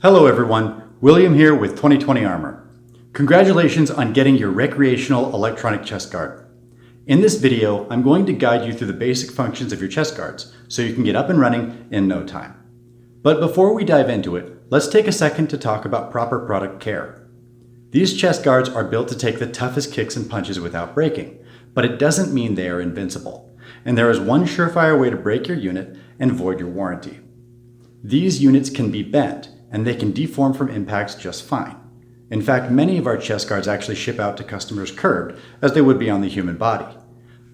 Hello everyone, William here with 2020 Armor. Congratulations on getting your recreational electronic chest guard. In this video, I'm going to guide you through the basic functions of your chest guards so you can get up and running in no time. But before we dive into it, let's take a second to talk about proper product care. These chest guards are built to take the toughest kicks and punches without breaking, but it doesn't mean they are invincible. And there is one surefire way to break your unit and void your warranty. These units can be bent, and they can deform from impacts just fine. In fact, many of our chest guards actually ship out to customers curved, as they would be on the human body.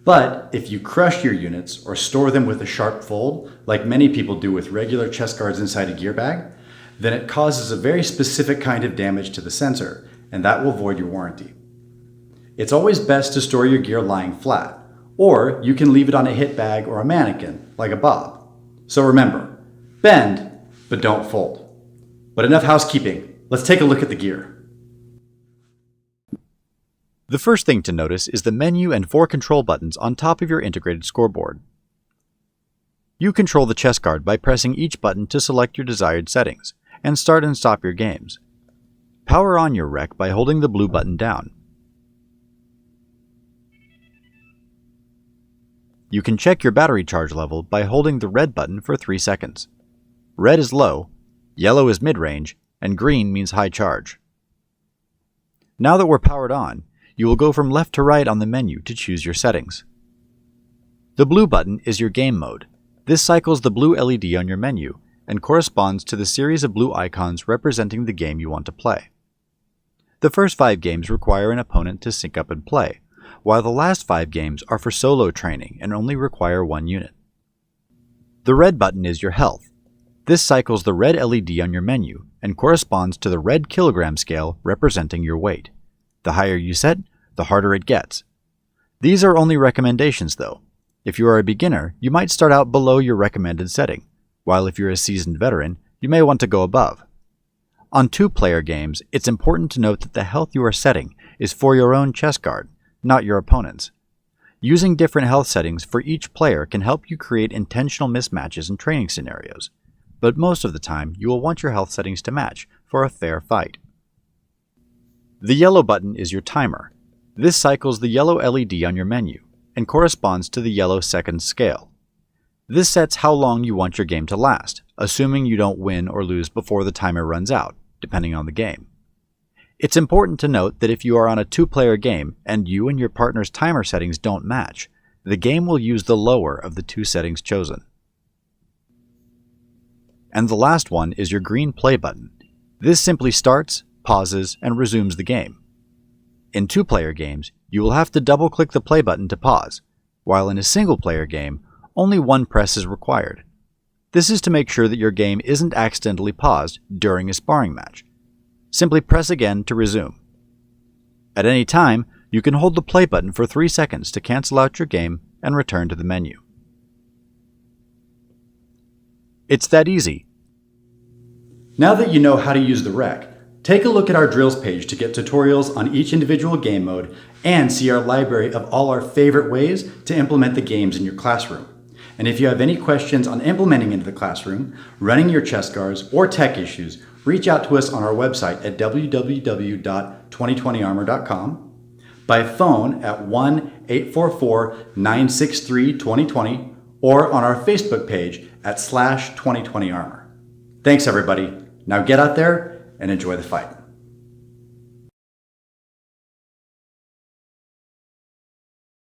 But if you crush your units or store them with a sharp fold, like many people do with regular chest guards inside a gear bag, then it causes a very specific kind of damage to the sensor, and that will void your warranty. It's always best to store your gear lying flat, or you can leave it on a hit bag or a mannequin, like a bob. So remember, bend, but don't fold. But enough housekeeping, let's take a look at the gear. The first thing to notice is the menu and 4 control buttons on top of your integrated scoreboard. You control the chest guard by pressing each button to select your desired settings, and start and stop your games. Power on your rec by holding the blue button down. You can check your battery charge level by holding the red button for 3 seconds. Red is low, yellow is mid-range, and green means high charge. Now that we're powered on, you will go from left to right on the menu to choose your settings. The blue button is your game mode. This cycles the blue LED on your menu and corresponds to the series of blue icons representing the game you want to play. The first 5 games require an opponent to sync up and play, while the last 5 games are for solo training and only require 1 unit. The red button is your health. This cycles the red LED on your menu and corresponds to the red kilogram scale representing your weight. The higher you set, the harder it gets. These are only recommendations though. If you are a beginner, you might start out below your recommended setting, while if you're a seasoned veteran, you may want to go above. On 2-player games, it's important to note that the health you are setting is for your own chest guard, not your opponent's. Using different health settings for each player can help you create intentional mismatches in training scenarios, but most of the time you will want your health settings to match for a fair fight. The yellow button is your timer. This cycles the yellow LED on your menu and corresponds to the yellow seconds scale. This sets how long you want your game to last, assuming you don't win or lose before the timer runs out, depending on the game. It's important to note that if you are on a 2-player game and you and your partner's timer settings don't match, the game will use the lower of the 2 settings chosen. And the last one is your green play button. This simply starts, pauses, and resumes the game. In 2-player games, you will have to double-click the play button to pause, while in a single-player game, only 1 press is required. This is to make sure that your game isn't accidentally paused during a sparring match. Simply press again to resume. At any time, you can hold the play button for 3 seconds to cancel out your game and return to the menu. It's that easy. Now that you know how to use the rec, take a look at our drills page to get tutorials on each individual game mode and see our library of all our favorite ways to implement the games in your classroom. And if you have any questions on implementing into the classroom, running your chest guards, or tech issues, reach out to us on our website at www.2020armor.com, by phone at 1-844-963-2020, or on our Facebook page at /2020armor. Thanks everybody. Now get out there and enjoy the fight.